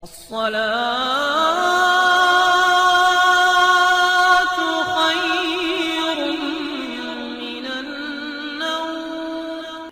الصلاة خير من النوم۔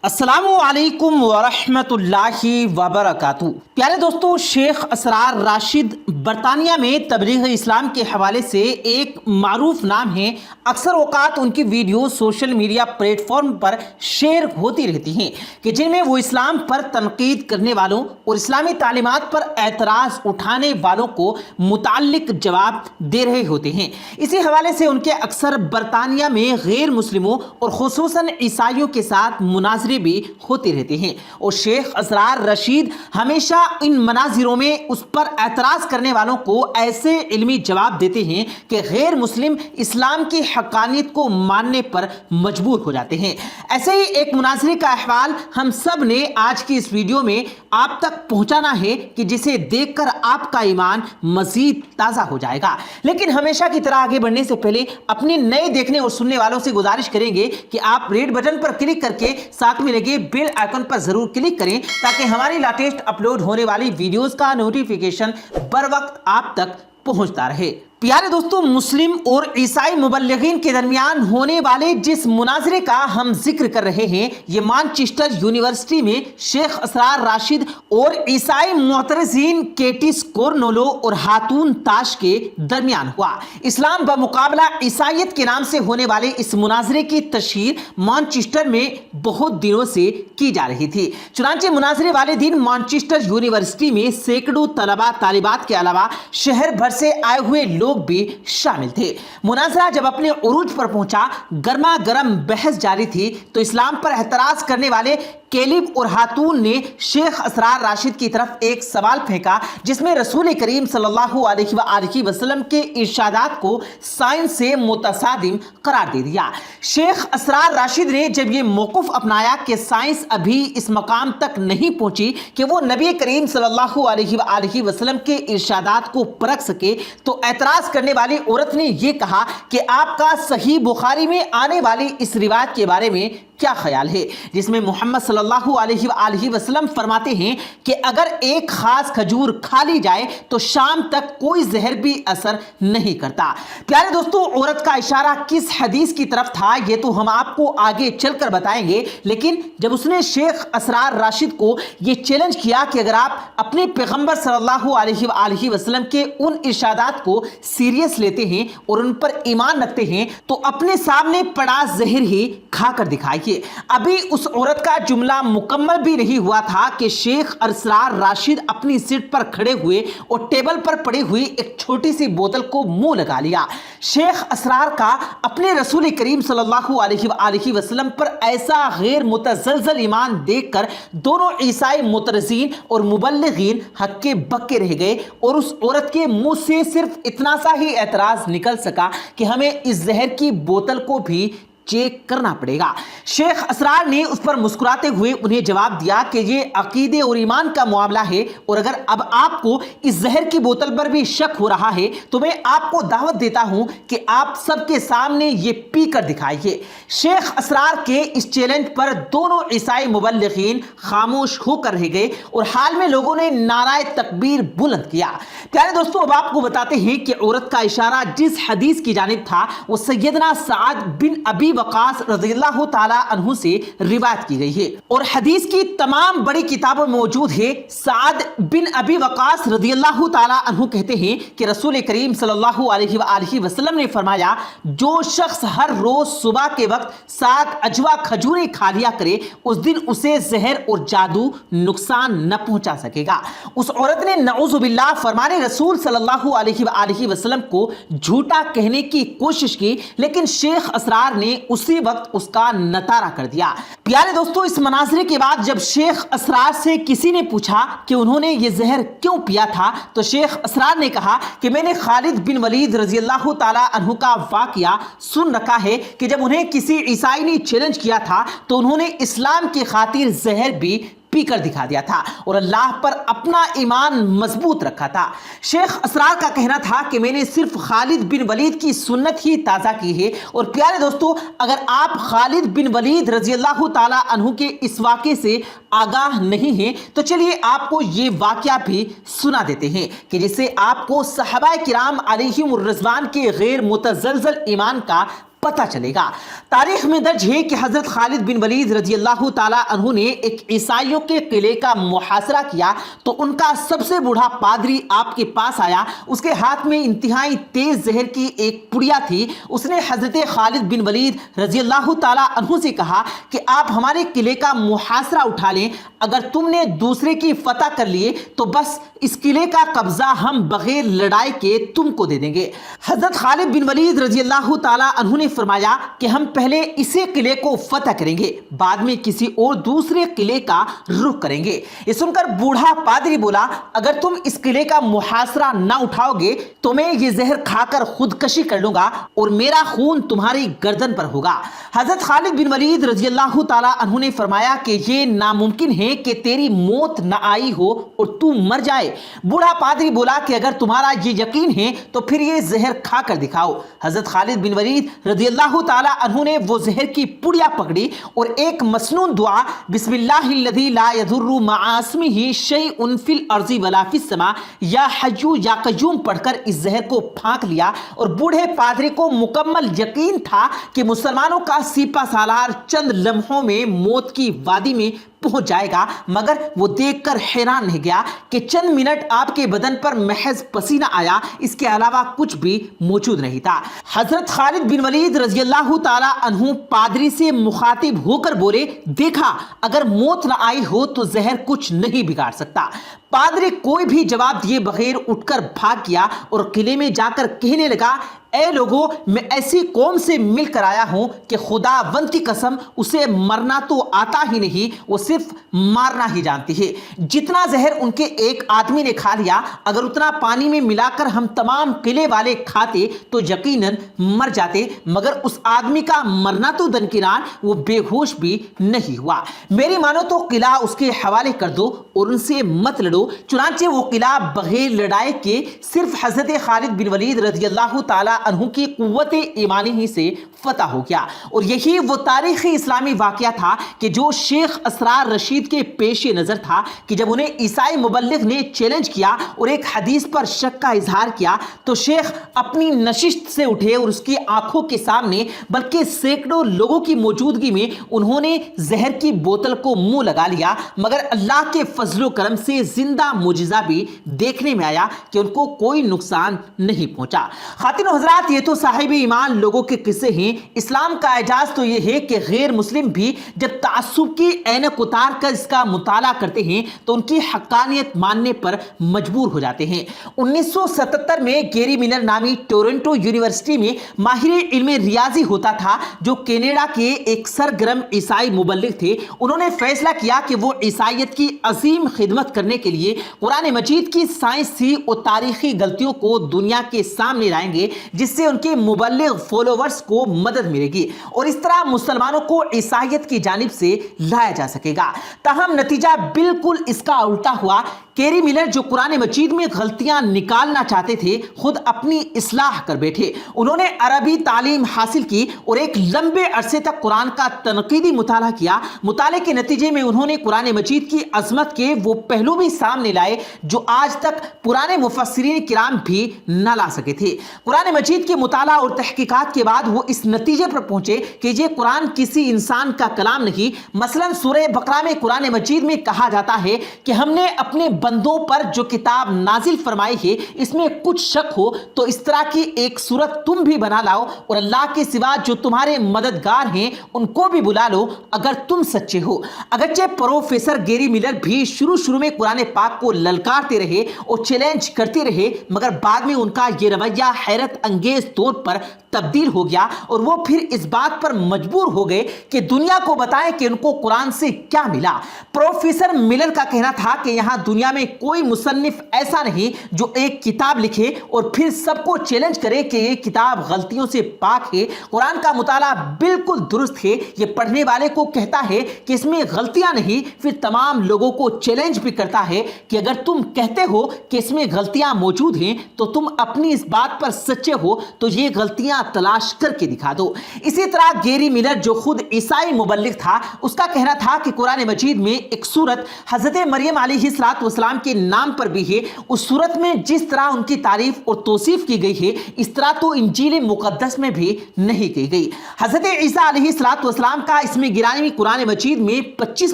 السلام علیکم ورحمۃ اللہ وبرکاتہ۔ پیارے دوستو، شیخ اسرار راشد برطانیہ میں تبلیغ اسلام کے حوالے سے ایک معروف نام ہے۔ اکثر اوقات ان کی video social media platform پر شیئر ہوتی رہتی ہیں کہ جن میں وہ اسلام پر تنقید کرنے والوں اور اسلامی تعلیمات پر اعتراض اٹھانے والوں کو متعلق جواب دے رہے ہوتے ہیں۔ اسی حوالے سے ان کے اکثر برطانیہ میں غیر مسلموں اور خصوصاً عیسائیوں کے ساتھ مناظرے بھی ہوتے رہتے ہیں، اور شیخ اسرار رشید ہمیشہ ان مناظروں میں اس پر اعتراض کرنے والوں کو ایسے علمی جواب دیتے ہیں کہ غیر مسلم اسلام کی حقانیت کو ماننے پر مجبور ہو جاتے ہیں۔ ایسے ہی ایک مناظرے کا احوال ہم سب نے آج کی اس ویڈیو میں آپ تک پہنچانا ہے کہ جسے دیکھ کر آپ کا ایمان مزید تازہ ہو جائے گا۔ لیکن ہمیشہ کی طرح آگے بڑھنے سے پہلے اپنے نئے دیکھنے اور سننے والوں سے گزارش کریں گے کہ آپ ریڈ بٹن پر کلک کر کے ساتھ میں لگے بیل آئیکن پر ضرور کلک کریں تاکہ ہماری لیٹسٹ اپلوڈ ہونے والی ویڈیوز کا نوٹیفیکیشن بر وقت آپ تک پہنچتا رہے۔ پیارے دوستو، مسلم اور عیسائی مبلغین کے درمیان ہونے والے جس مناظرے کا ہم ذکر کر رہے ہیں، یہ مانچسٹر یونیورسٹی میں شیخ اسرار راشد اور عیسائی معترضین کیٹس کورنولو اور ہاتون تاش کے درمیان ہوا۔ اسلام بمقابلہ عیسائیت کے نام سے ہونے والے اس مناظرے کی تشہیر مانچسٹر میں بہت دنوں سے کی جا رہی تھی۔ چنانچہ مناظرے والے دن مانچسٹر یونیورسٹی میں سینکڑوں طلباء طالبات کے علاوہ شہر بھر سے آئے ہوئے لوگ بھی شامل تھے۔ مناظرہ جب اپنے عروج پر پہنچا، گرما گرم بحث جاری تھی تو اسلام پر اعتراض کرنے والے کیلب اور ہاتون نے شیخ اسرار راشد کی طرف ایک سوال پھینکا جس میں رسول کریم صلی اللہ علیہ وآلہ وسلم کے ارشادات کو سائنس سے متصادم قرار دے دیا۔ شیخ اسرار راشد نے جب یہ موقف اپنایا کہ سائنس ابھی اس مقام تک نہیں پہنچی کہ وہ نبی کریم صلی اللہ علیہ وآلہ وسلم کے ارشادات کو پرکھ سکے، تو اعتراض کرنے والی عورت نے یہ کہا کہ آپ کا صحیح بخاری میں آنے والی اس روایت کے بارے میں کیا خیال ہے جس میں محمد صلی اللہ علیہ وآلہ وسلم فرماتے ہیں کہ اگر ایک خاص کھجور کھا لی جائے تو شام تک کوئی زہر بھی اثر نہیں کرتا۔ پیارے دوستو، عورت کا اشارہ کس حدیث کی طرف تھا یہ تو ہم آپ کو آگے چل کر بتائیں گے، لیکن جب اس نے شیخ اسرار راشد کو یہ چیلنج کیا کہ اگر آپ اپنے پیغمبر صلی اللہ علیہ وآلہ وسلم کے ان ارشادات کو سیریس لیتے ہیں اور ان پر ایمان رکھتے ہیں تو اپنے سامنے پڑا زہر ہی کھا کر دکھائیے۔ ابھی اس عورت کا جملہ مکمل بھی نہیں ہوا تھا کہ شیخ اسرار راشد اپنی سیٹ پر کھڑے ہوئے اور ٹیبل پر پڑی ہوئی ایک چھوٹی سی بوتل کو منہ لگا لیا۔ شیخ اسرار کا اپنے رسول کریم صلی اللہ علیہ وآلہ وسلم پر ایسا غیر متزلزل ایمان دیکھ کر دونوں عیسائی معترضین اور مبلغین ہکے بکے رہ گئے، اور اس عورت کے منہ سے صرف اتنا سا ہی اعتراض نکل سکا کہ ہمیں اس زہر کی بوتل کو بھی چیک کرنا پڑے گا۔ شیخ اسرار نے اس پر مسکراتے ہوئے انہیں جواب دیا کہ یہ عقیدے اور ایمان کا معاملہ ہے، اور اگر اب آپ کو اس زہر کی بوتل پر بھی شک ہو رہا ہے تو میں آپ کو دعوت دیتا ہوں کہ آپ سب کے سامنے یہ پی کر دکھائیے۔ شیخ اسرار کے اس چیلنج پر دونوں عیسائی مبلغین خاموش ہو کر رہ گئے اور حال میں لوگوں نے نعرہ تکبیر بلند کیا۔ پیارے دوستو، اب آپ کو بتاتے ہیں کہ عورت کا اشارہ جس حدیث کی جانب تھا وہ سیدنا سعد بن ابی وقاص رضی اللہ تعالی عنہ سے روایت کی گئی ہے، اور حدیث کی تمام بڑی کتابوں میں موجود ہے۔ سعد بن ابی وقاص رضی اللہ تعالی عنہ کہتے ہیں کہ رسول کریم صلی اللہ علیہ وآلہ وسلم نے فرمایا، جو شخص ہر روز صبح کے وقت 7 اجوا کھجوریں کھا لیا کرے اس دن اسے زہر اور جادو نقصان نہ پہنچا سکے گا۔ اس عورت نے نعوذ باللہ فرمانے رسول صلی اللہ علیہ وآلہ وسلم کو جھوٹا کہنے کی کوشش کی، لیکن شیخ اسرار نے اسی وقت اس کا نتارا کر دیا۔ پیارے دوستو، اس مناظرے کے بعد جب شیخ اسرار سے کسی نے پوچھا کہ انہوں نے یہ زہر کیوں پیا تھا تو شیخ اسرار نے کہا کہ میں نے خالد بن ولید رضی اللہ تعالی عنہ کا واقعہ سن رکھا ہے کہ جب انہیں کسی عیسائی نے چیلنج کیا تھا تو انہوں نے اسلام کی خاطر زہر بھی پی کر دکھا دیا تھا اور اللہ پر اپنا ایمان مضبوط رکھا تھا۔ شیخ اسرار کا کہنا تھا کہ میں نے صرف خالد بن ولید کی سنت ہی تازہ کی ہے۔ اور پیارے دوستو، اگر آپ خالد بن ولید رضی اللہ تعالی عنہ کے اس واقعے سے آگاہ نہیں ہیں تو چلیے آپ کو یہ واقعہ بھی سنا دیتے ہیں کہ جس سے آپ کو صحابہ کرام علیہم الرضوان کے غیر متزلزل ایمان کا پتہ چلے گا۔ تاریخ میں درج ہے کہ حضرت خالد بن ولید رضی اللہ تعالی عنہ نے ایک عیسائیوں کے قلعے کا محاصرہ کیا تو ان کا سب سے بوڑھا پادری آپ کے پاس آیا۔ اس کے ہاتھ میں انتہائی تیز زہر کی ایک پڑیا تھی۔ اس نے حضرت خالد بن ولید رضی اللہ تعالی عنہ سے کہا کہ آپ ہمارے قلعے کا محاصرہ اٹھا لیں، اگر تم نے دوسرے کی فتح کر لیے تو بس اس قلعے کا قبضہ ہم بغیر لڑائی کے تم کو دے دیں گے۔ حضرت خالد بن ولید رضی اللہ تعالی عنہ نے فرمایا کہ ہم پہلے اسی قلعے کو فتح کریں گے، بعد میں کسی اور دوسرے قلعے کا رخ کریں گے۔ یہ سن کر بوڑھا پادری بولا، اگر تم اس قلعے کا محاصرہ نہ اٹھاؤ گے تو میں یہ زہر کھا کر خودکشی کر لوں گا اور میرا خون تمہاری گردن پر ہوگا۔ حضرت خالد بن ولید رضی اللہ تعالی عنہ نے فرمایا کہ یہ ناممکن ہے کہ تیری موت نہ آئی ہو اور تو مر جائے۔ بوڑھا پادری بولا کہ اگر تمہارا یہ یقین ہے تو پھر یہ زہر کھا کر دکھاؤ۔ حضرت خالد بن ولید رضی اللہ تعالی عنہ نے وہ زہر کی پڑیا پکڑی اور ایک مسنون دعا بسم اللہ الذی لا یضر مع اسمہ شیء فی الارض ولا فی السماء یا حی یا قیوم پڑھ کر اس زہر کو پھانک لیا۔ اور بوڑھے پادری کو مکمل یقین تھا کہ مسلمانوں کا سپہ سالار چند لمحوں میں موت کی وادی میں پہنچ جائے گا، مگر وہ دیکھ کر حیران رہ گیا کہ چند منٹ آپ کے بدن پر محض پسینہ آیا، اس کے علاوہ کچھ بھی موجود نہیں تھا۔ حضرت خالد بن ولید رضی اللہ تعالی عنہ پادری سے مخاطب ہو کر بولے، دیکھا اگر موت نہ آئی ہو تو زہر کچھ نہیں بگاڑ سکتا۔ پادری کوئی بھی جواب دیے بغیر اٹھ کر بھاگ گیا اور قلعے میں جا کر کہنے لگا، اے لوگوں، میں ایسی قوم سے مل کر آیا ہوں کہ خدا وند کی قسم اسے مرنا تو آتا ہی نہیں، وہ صرف مارنا ہی جانتی ہے۔ جتنا زہر ان کے ایک آدمی نے کھا لیا، اگر اتنا پانی میں ملا کر ہم تمام قلعے والے کھاتے تو یقیناً مر جاتے، مگر اس آدمی کا مرنا تو درکنار، وہ بے ہوش بھی نہیں ہوا۔ میری مانو تو قلعہ اس کے حوالے کر دو اور ان سے مت لڑو۔ چنانچہ وہ قلعہ بغیر لڑائی کے صرف حضرت خالد بن ولید رضی اللہ تعالی عنہ کی قوت ایمانی ہی سے فتح ہو گیا۔ اور یہی وہ تاریخی اسلامی واقعہ تھا کہ جو شیخ اسرار رشید کے پیش نظر تھا کہ جب انہیں عیسائی مبلغ نے چیلنج کیا اور ایک حدیث پر شک کا اظہار کیا تو شیخ اپنی نشست سے اٹھے اور اس کی آنکھوں کے سامنے بلکہ سینکڑوں لوگوں کی موجودگی میں انہوں نے زہر کی بوتل کو منہ لگا لیا، مگر اللہ کے فضل و کرم سے زندہ معجزہ بھی دیکھنے میں آیا کہ ان کو کوئی نقصان نہیں پہنچا۔ خواتین و حضرات، یہ تو صاحب ایمان لوگوں کے قصے ہیں۔ اسلام کا اعجاز تو یہ ہے کہ غیر مسلم بھی جب تعصب کی اینک اتار کر اس کا مطالعہ کرتے ہیں تو ان کی حقانیت ماننے پر مجبور ہو جاتے ہیں۔ 1977 میں گیری ملر نامی ٹورنٹو یونیورسٹی میں ماہر علم ریاضی ہوتا تھا جو کینیڈا کے ایک سرگرم عیسائی مبلغ تھے۔ انہوں نے فیصلہ کیا کہ وہ عیسائیت کی عظیم خدمت کرنے کے لیے قرآن مجید کی سائنسی اور تاریخی غلطیوں کو دنیا کے سامنے لائیں گے، جس سے ان کے مبلغ فالوورز کو مدد ملے گی اور اس طرح مسلمانوں کو عیسائیت کی جانب سے لایا جا سکے گا۔ تاہم نتیجہ بالکل اس کا الٹا ہوا۔ کیری ملر جو قرآن مجید میں غلطیاں نکالنا چاہتے تھے خود اپنی اصلاح کر بیٹھے۔ انہوں نے عربی تعلیم حاصل کی اور ایک لمبے عرصے تک قرآن کا تنقیدی مطالعہ کیا۔ مطالعے کے نتیجے میں انہوں نے قرآن مجید کی عظمت کے وہ پہلو بھی سامنے لائے جو آج تک پرانے مفسرین کرام بھی نہ لا سکے تھے۔ قرآن مجید کے مطالعہ اور تحقیقات کے بعد وہ اس نتیجے پر پہنچے کہ یہ قرآن کسی انسان کا کلام نہیں۔ مثلا سورہ بقرہ میں قرآن مجید میں کہا جاتا ہے کہ ہم نے اپنے بندوں پر جو کتاب نازل فرمائی ہے اس میں کچھ شک ہو تو اس طرح کی ایک صورت تم بھی بنا لاؤ اور اللہ کے سوا جو تمہارے مددگار ہیں ان کو بھی بلا لو اگر تم سچے ہو۔ اگرچہ پروفیسر گیری ملر بھی شروع میں قرآن پاک کو للکارتے رہے اور چیلنج کرتے رہے، مگر بعد میں ان کا یہ رویہ حیرت انگیز طور پر تبدیل ہو گیا اور وہ پھر اس بات پر مجبور ہو گئے کہ دنیا کو بتائیں کہ ان کو قرآن سے کیا ملا۔ پروفیسر ملر کا کہنا تھا کہ یہاں دنیا میں کوئی مصنف ایسا نہیں جو ایک کتاب لکھے اور پھر سب کو چیلنج کرے کہ یہ کتاب غلطیوں سے پاک ہے، قرآن کا مطالعہ بالکل درست ہے، یہ پڑھنے والے کو کہتا ہے کہ اس میں غلطیاں نہیں، پھر تمام لوگوں کو چیلنج بھی کرتا ہے کہ اگر تم کہتے ہو کہ اس میں غلطیاں موجود ہیں تو تم اپنی اس بات پر سچے ہو تو یہ غلطیاں تلاش کر کے دکھا دو۔ اسی طرح گیری ملر جو خود عیسائی مبلغ تھا، اس کا کہنا تھا کہ قرآن مجید میں ایک سورت حضرت مریم علیہ السلام کے نام پر بھی ہے، اس سورت میں جس طرح ان کی تعریف اور توصیف کی گئی ہے اس طرح تو انجیل مقدس میں بھی نہیں کی گئی۔ حضرت عیسیٰ علیہ السلام کا اسم گرامی قرآن مجید میں 25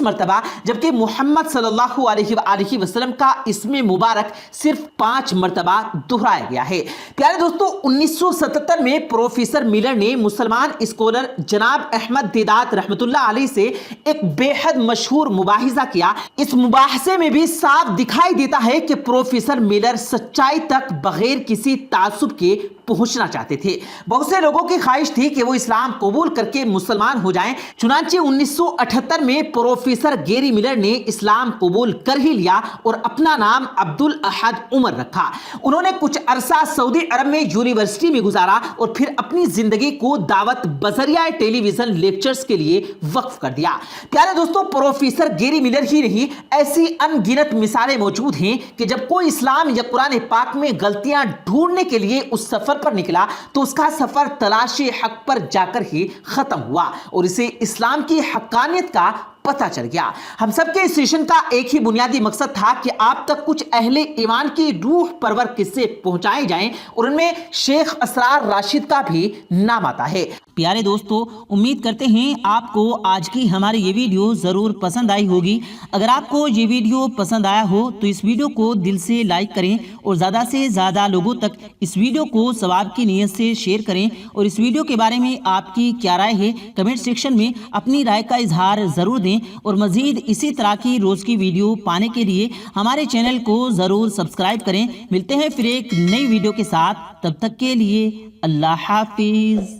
مرتبہ، جبکہ محمد صلی اللہ علیہ وآلہ وسلم کا اسم مبارک صرف 5 مرتبہ دہرایا گیا ہے۔ پیارے دوستو، 1977 میں پروفیسر ملر نے مسلمان اسکولر جناب احمد دیدات رحمت اللہ علیہ سے ایک بے حد مشہور مباحثہ کیا۔ اس مباحثے میں بھی صاف دکھائی دیتا ہے کہ پروفیسر ملر سچائی تک بغیر کسی تعصب کے پہنچنا چاہتے تھے۔ بہت سے لوگوں کی خواہش تھی کہ وہ اسلام قبول کر کے مسلمان ہو جائیں، چنانچہ 1978 میں پروفیسر گیری ملر نے اسلام قبول کر ہی لیا اور اپنا نام عبدالاحد عمر رکھا۔ انہوں نے کچھ عرصہ سعودی عرب میں یونیورسٹی میں گزارا اور پھر اپنی زندگی کو دعوت بذریعہ ٹیلی ویژن لیکچرز کے لیے وقف کر دیا۔ پیارے دوستو، پروفیسر گیری ملر ہی نہیں، ایسی ان گنت مثالیں موجود ہیں کہ جب کوئی اسلام یا قرآن پاک میں غلطیاں ڈھونڈنے کے لیے اس سفر پر نکلا تو اس کا سفر تلاش حق پر جا کر ہی ختم ہوا اور اسے اسلام کی حقانیت کا پتہ چل گیا۔ ہم سب کے اس سیشن کا ایک ہی بنیادی مقصد تھا کہ آپ تک کچھ اہل ایمان کی روح پرور قصے پہنچائے جائیں اور ان میں شیخ اسرار راشد کا بھی نام آتا ہے۔ پیارے دوستو، امید کرتے ہیں آپ کو آج کی ہماری یہ ویڈیو ضرور پسند آئی ہوگی۔ اگر آپ کو یہ ویڈیو پسند آیا ہو تو اس ویڈیو کو دل سے لائک کریں اور زیادہ سے زیادہ لوگوں تک اس ویڈیو کو ثواب کی نیت سے شیئر کریں، اور اس ویڈیو کے بارے میں آپ کی کیا رائے ہے کمنٹ سیکشن میں اپنی رائے کا اظہار ضرور دیں، اور مزید اسی طرح کی روز کی ویڈیو پانے کے لیے ہمارے چینل کو ضرور سبسکرائب کریں۔ ملتے ہیں پھر ایک نئی ویڈیو کے ساتھ، تب تک کے لیے اللہ حافظ۔